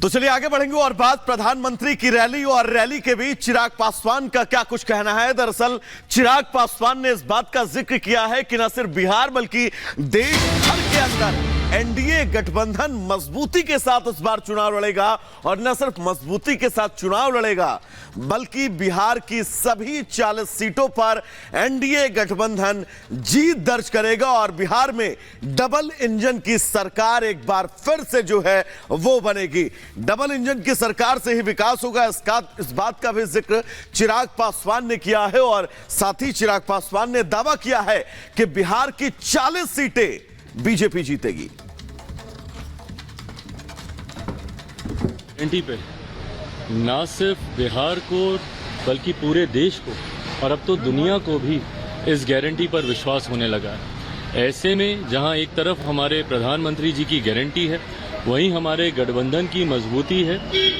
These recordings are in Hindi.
तो चलिए आगे बढ़ेंगे और बात प्रधानमंत्री की रैली और रैली के बीच चिराग पासवान का क्या कुछ कहना है। दरअसल चिराग पासवान ने इस बात का जिक्र किया है कि न सिर्फ बिहार बल्कि देश भर के अंदर एनडीए गठबंधन मजबूती के साथ इस बार चुनाव लड़ेगा और न सिर्फ मजबूती के साथ चुनाव लड़ेगा बल्कि बिहार की सभी 40 सीटों पर एनडीए गठबंधन जीत दर्ज करेगा और बिहार में डबल इंजन की सरकार एक बार फिर से जो है वो बनेगी। डबल इंजन की सरकार से ही विकास होगा, इस बात का भी जिक्र चिराग पासवान ने किया है और साथ ही चिराग पासवान ने दावा किया है कि बिहार की 40 सीटें बीजेपी जीतेगी। एनटी पे ना सिर्फ बिहार को बल्कि पूरे देश को और अब तो दुनिया को भी इस गारंटी पर विश्वास होने लगा है। ऐसे में जहां एक तरफ हमारे प्रधानमंत्री जी की गारंटी है, वहीं हमारे गठबंधन की मजबूती है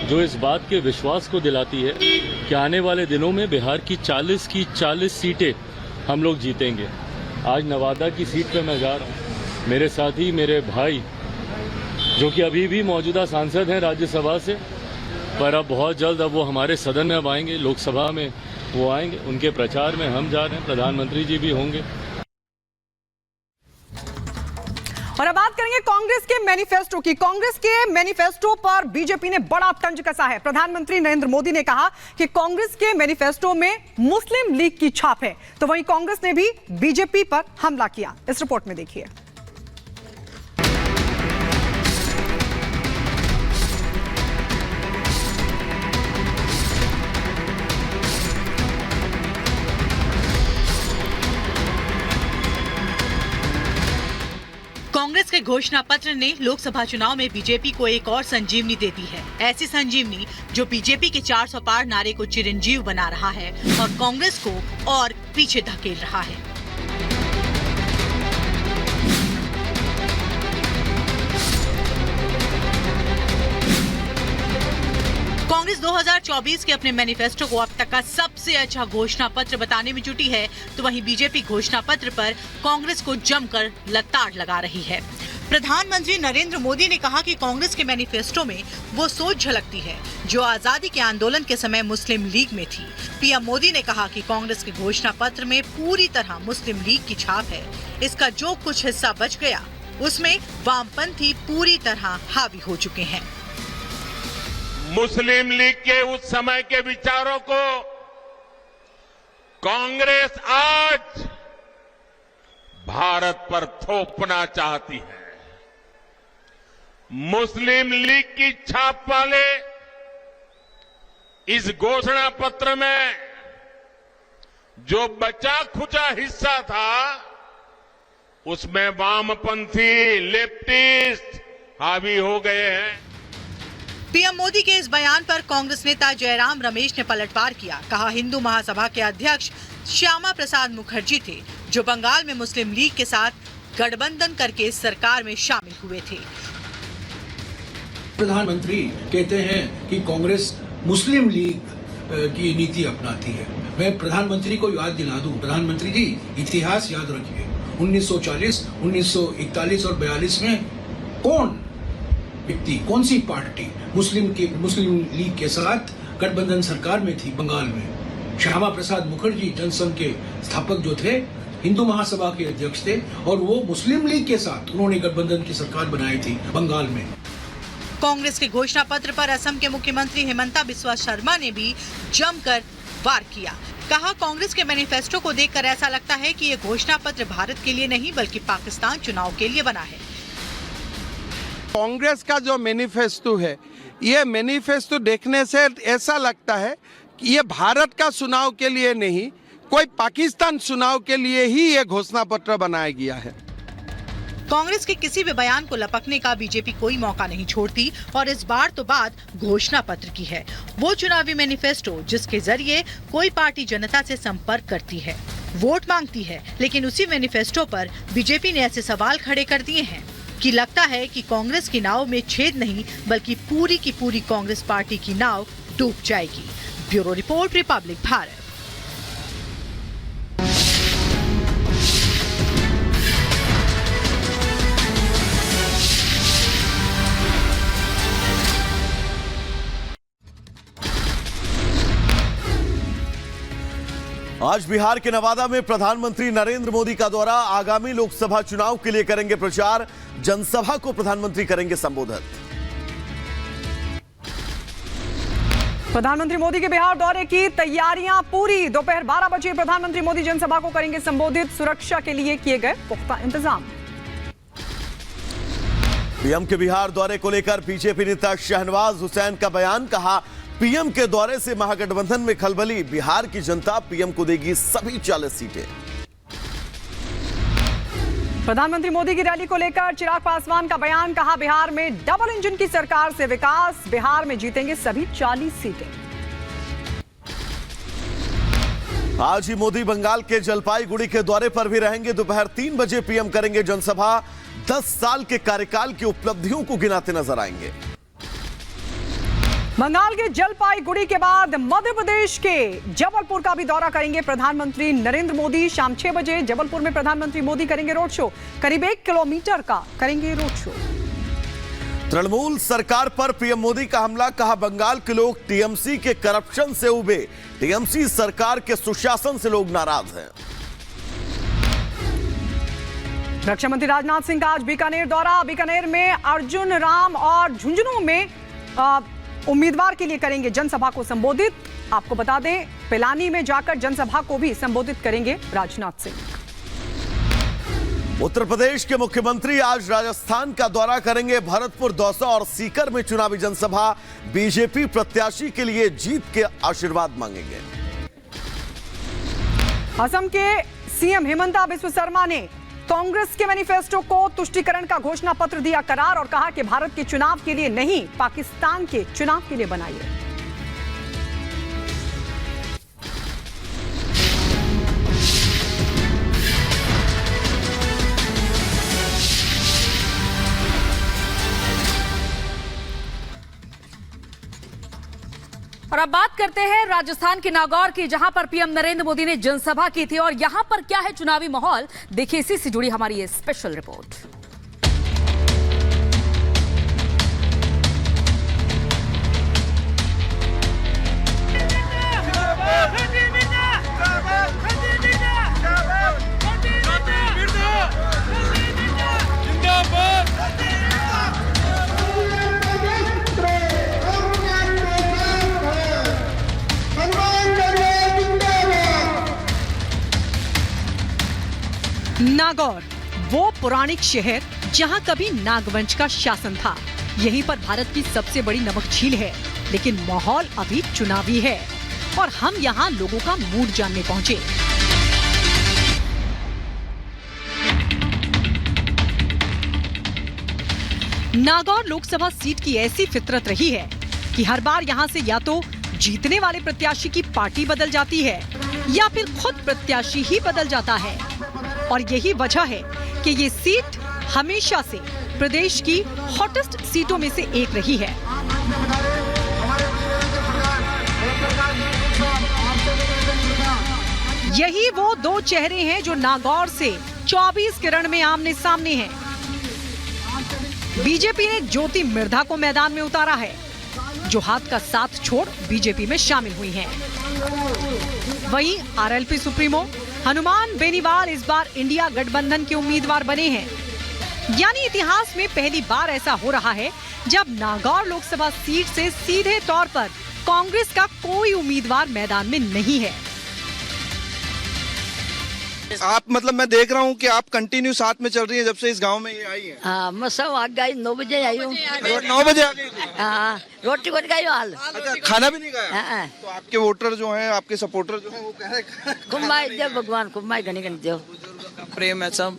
जो इस बात के विश्वास को दिलाती है कि आने वाले दिनों में बिहार की 40 सीटें हम लोग जीतेंगे। आज नवादा की सीट पे मैं जा रहा हूँ, मेरे साथी मेरे भाई जो कि अभी भी मौजूदा सांसद हैं राज्यसभा से, पर अब बहुत जल्द अब वो हमारे सदन में अब आएंगे, लोकसभा में वो आएंगे, उनके प्रचार में हम जा रहे हैं, प्रधानमंत्री जी भी होंगे। और अब बात करेंगे कांग्रेस के मैनिफेस्टो की। कांग्रेस के मैनिफेस्टो पर बीजेपी ने बड़ा तंज कसा है। प्रधानमंत्री नरेंद्र मोदी ने कहा कि कांग्रेस के मैनिफेस्टो में मुस्लिम लीग की छाप है, तो वहीं कांग्रेस ने भी बीजेपी पर हमला किया। इस रिपोर्ट में देखिए। कांग्रेस के घोषणा पत्र ने लोकसभा चुनाव में बीजेपी को एक और संजीवनी दे दी है। ऐसी संजीवनी जो बीजेपी के 400 पार नारे को चिरंजीव बना रहा है और कांग्रेस को और पीछे धकेल रहा है। कांग्रेस 2024 के अपने मैनिफेस्टो को अब तक का सबसे अच्छा घोषणा पत्र बताने में जुटी है, तो वहीं बीजेपी घोषणा पत्र पर कांग्रेस को जमकर लताड़ लगा रही है। प्रधानमंत्री नरेंद्र मोदी ने कहा कि कांग्रेस के मैनिफेस्टो में वो सोच झलकती है जो आजादी के आंदोलन के समय मुस्लिम लीग में थी। पीएम मोदी ने कहा कि कांग्रेस के घोषणा पत्र में पूरी तरह मुस्लिम लीग की छाप है। इसका जो कुछ हिस्सा बच गया उसमें वामपंथी पूरी तरह हावी हो चुके हैं। मुस्लिम लीग के उस समय के विचारों को कांग्रेस आज भारत पर थोपना चाहती है। मुस्लिम लीग की छाप वाले इस घोषणा पत्र में जो बचा खुचा हिस्सा था उसमें वामपंथी लेफ्टिस्ट हावी हो गए हैं। पीएम मोदी के इस बयान पर कांग्रेस नेता जयराम रमेश ने पलटवार किया। कहा, हिंदू महासभा के अध्यक्ष श्यामा प्रसाद मुखर्जी थे जो बंगाल में मुस्लिम लीग के साथ गठबंधन करके सरकार में शामिल हुए थे। प्रधानमंत्री कहते हैं कि कांग्रेस मुस्लिम लीग की नीति अपनाती है। मैं प्रधानमंत्री को याद दिला दूं, प्रधानमंत्री जी इतिहास याद रखिए। 1940, 1941 और 42 में कौन व्यक्ति, कौन सी पार्टी मुस्लिम लीग के साथ गठबंधन सरकार में थी बंगाल में? श्यामा प्रसाद मुखर्जी जनसंघ के स्थापक जो थे, हिंदू महासभा के अध्यक्ष थे और वो मुस्लिम लीग के साथ उन्होंने गठबंधन की सरकार बनाई थी बंगाल में। कांग्रेस के घोषणा पत्र पर असम के मुख्यमंत्री हिमंता बिस्वा शर्मा ने भी जमकर वार किया। कहा, कांग्रेस के मैनिफेस्टो को देखकर ऐसा लगता है कि ये घोषणा पत्र भारत के लिए नहीं बल्कि पाकिस्तान चुनाव के लिए बना है। कांग्रेस का जो मैनिफेस्टो है, ये मैनिफेस्टो देखने से ऐसा लगता है कि ये भारत का चुनाव के लिए नहीं, कोई पाकिस्तान चुनाव के लिए ही ये घोषणा पत्र बनाया गया है। कांग्रेस के किसी भी बयान को लपकने का बीजेपी कोई मौका नहीं छोड़ती और इस बार तो बात घोषणा पत्र की है। वो चुनावी मैनिफेस्टो जिसके जरिए कोई पार्टी जनता से संपर्क करती है, वोट मांगती है, लेकिन उसी मैनिफेस्टो पर बीजेपी ने ऐसे सवाल खड़े कर दिए हैं कि लगता है कि कांग्रेस की नाव में छेद नहीं बल्कि पूरी की पूरी कांग्रेस पार्टी की नाव डूब जाएगी। Bureau report, Republic Bharat. आज बिहार के नवादा में प्रधानमंत्री नरेंद्र मोदी का दौरा, आगामी लोकसभा चुनाव के लिए करेंगे प्रचार, जनसभा को प्रधानमंत्री करेंगे संबोधित। प्रधानमंत्री मोदी के बिहार दौरे की तैयारियां पूरी, दोपहर 12 बजे प्रधानमंत्री मोदी जनसभा को करेंगे संबोधित, सुरक्षा के लिए किए गए पुख्ता इंतजाम। पीएम के बिहार दौरे को लेकर बीजेपी नेता शहनवाज हुसैन का बयान, कहा पीएम के दौरे से महागठबंधन में खलबली, बिहार की जनता पीएम को देगी सभी 40 सीटें। प्रधानमंत्री मोदी की रैली को लेकर चिराग पासवान का बयान, कहा बिहार में डबल इंजन की सरकार से विकास, बिहार में जीतेंगे सभी 40 सीटें। आज ही मोदी बंगाल के जलपाईगुड़ी के दौरे पर भी रहेंगे, दोपहर 3 बजे पीएम करेंगे जनसभा, 10 साल के कार्यकाल की उपलब्धियों को गिनाते नजर आएंगे। बंगाल के जलपाईगुड़ी के बाद मध्य प्रदेश के जबलपुर का भी दौरा करेंगे प्रधानमंत्री नरेंद्र मोदी। शाम 6 बजे जबलपुर में प्रधानमंत्री मोदी करेंगे रोड शो, करीब 1 किलोमीटर का करेंगे रोड शो। तृणमूल सरकार पर पीएम मोदी का हमला, कहा बंगाल के लोग टीएमसी के करप्शन से उबे, टीएमसी सरकार के सुशासन से लोग नाराज हैं। रक्षा मंत्री राजनाथ सिंह का आज बीकानेर दौरा, बीकानेर में अर्जुन राम और झुंझुनू में उम्मीदवार के लिए करेंगे जनसभा को संबोधित। आपको बता दें, पिलानी में जाकर जनसभा को भी संबोधित करेंगे राजनाथ सिंह। उत्तर प्रदेश के मुख्यमंत्री आज राजस्थान का दौरा करेंगे, भरतपुर, दौसा और सीकर में चुनावी जनसभा, बीजेपी प्रत्याशी के लिए जीत के आशीर्वाद मांगेंगे। असम के सीएम हिमंता बिस्वा शर्मा ने कांग्रेस के मैनिफेस्टो को तुष्टीकरण का घोषणा पत्र दिया करार और कहा कि भारत के चुनाव के लिए नहीं, पाकिस्तान के चुनाव के लिए बनाइए। और अब बात करते हैं राजस्थान के नागौर की, जहां पर पीएम नरेंद्र मोदी ने जनसभा की थी और यहां पर क्या है चुनावी माहौल, देखिए इसी से जुड़ी हमारी ये स्पेशल रिपोर्ट। नागौर, वो पौराणिक शहर जहां कभी नागवंश का शासन था। यहीं पर भारत की सबसे बड़ी नमक झील है, लेकिन माहौल अभी चुनावी है और हम यहां लोगों का मूड जानने पहुंचे। नागौर लोकसभा सीट की ऐसी फितरत रही है कि हर बार यहां से या तो जीतने वाले प्रत्याशी की पार्टी बदल जाती है या फिर खुद प्रत्याशी ही बदल जाता है। और यही वजह है कि ये सीट हमेशा से प्रदेश की हॉटेस्ट सीटों में से एक रही है। यही वो दो चेहरे हैं जो नागौर से 24 के रण में आमने सामने हैं। बीजेपी ने ज्योति मिर्धा को मैदान में उतारा है, जो हाथ का साथ छोड़ बीजेपी में शामिल हुई हैं। वहीं आरएलपी सुप्रीमो हनुमान बेनीवाल इस बार इंडिया गठबंधन के उम्मीदवार बने हैं। यानी इतिहास में पहली बार ऐसा हो रहा है जब नागौर लोकसभा सीट से सीधे तौर पर कांग्रेस का कोई उम्मीदवार मैदान में नहीं है। आप मतलब मैं देख रहा हूँ कि आप कंटिन्यू साथ में चल रही है जब से इस गांव में ये आई है। हाँ, मैं सब आ गई, 9 बजे आई हूँ। 9 बजे आ गई। हाँ, रोटी को गई हाल। अच्छा, खाना भी नहीं खाया? हाँ। तो आपके वोटर जो हैं, आपके सपोर्टर जो हैं, वो कह रहे हैं कुम्बाई देव भगवान, कुम्बाई घनी घनी देव। प्रेम है सब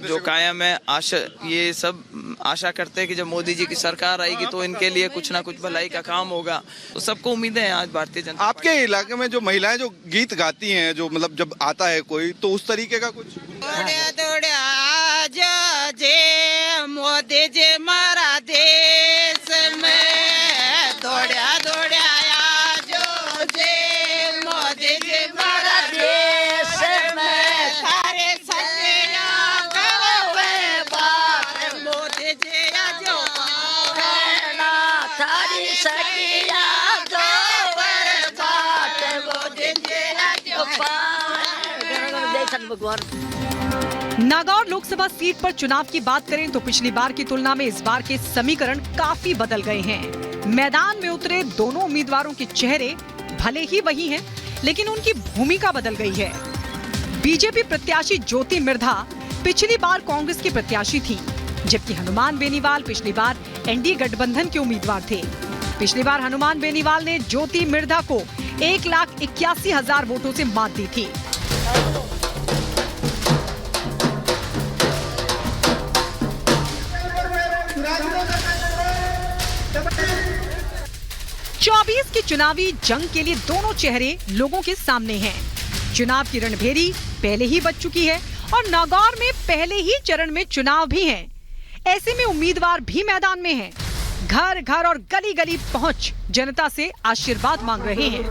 जो कायम है। आशा, ये सब आशा करते हैं कि जब मोदी जी की सरकार आएगी तो इनके लिए कुछ ना कुछ भलाई का काम होगा। तो सबको उम्मीदें हैं आज भारतीय जनता। आपके इलाके में जो महिलाएं जो गीत गाती हैं, जो मतलब जब आता है कोई, तो उस तरीके का कुछ? मोदी जी मारा देश में दौड़ा दौड़ा जो जे मोदी जी मारा देश में सारे सखिया गवे बात मोदी जी जो कहना सारी सखिया गवे बात मोदी जी जो भगवान। नागौर लोकसभा सीट पर चुनाव की बात करें तो पिछली बार की तुलना में इस बार के समीकरण काफी बदल गए हैं। मैदान में उतरे दोनों उम्मीदवारों के चेहरे भले ही वही हैं, लेकिन उनकी भूमिका बदल गई है। बीजेपी प्रत्याशी ज्योति मिर्धा पिछली बार कांग्रेस की प्रत्याशी थी, जबकि हनुमान बेनीवाल पिछली बार एनडीए गठबंधन के उम्मीदवार थे। पिछली बार हनुमान बेनीवाल ने ज्योति मिर्धा को 1,81,000 वोटों से मात दी थी। चौबीस की चुनावी जंग के लिए दोनों चेहरे लोगों के सामने हैं। चुनाव की रणभेरी पहले ही बज चुकी है और नागौर में पहले ही चरण में चुनाव भी है। ऐसे में उम्मीदवार भी मैदान में हैं। घर घर और गली गली पहुंच जनता से आशीर्वाद मांग रहे हैं।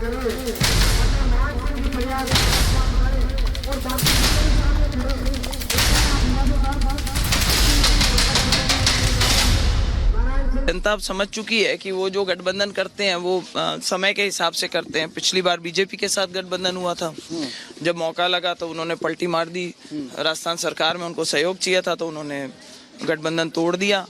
जनता अब समझ चुकी है कि वो जो गठबंधन करते हैं वो समय के हिसाब से करते हैं। पिछली बार बीजेपी के साथ गठबंधन हुआ था, जब मौका लगा तो उन्होंने पलटी मार दी। राजस्थान सरकार में उनको सहयोग चाहिए था तो उन्होंने गठबंधन तोड़ दिया।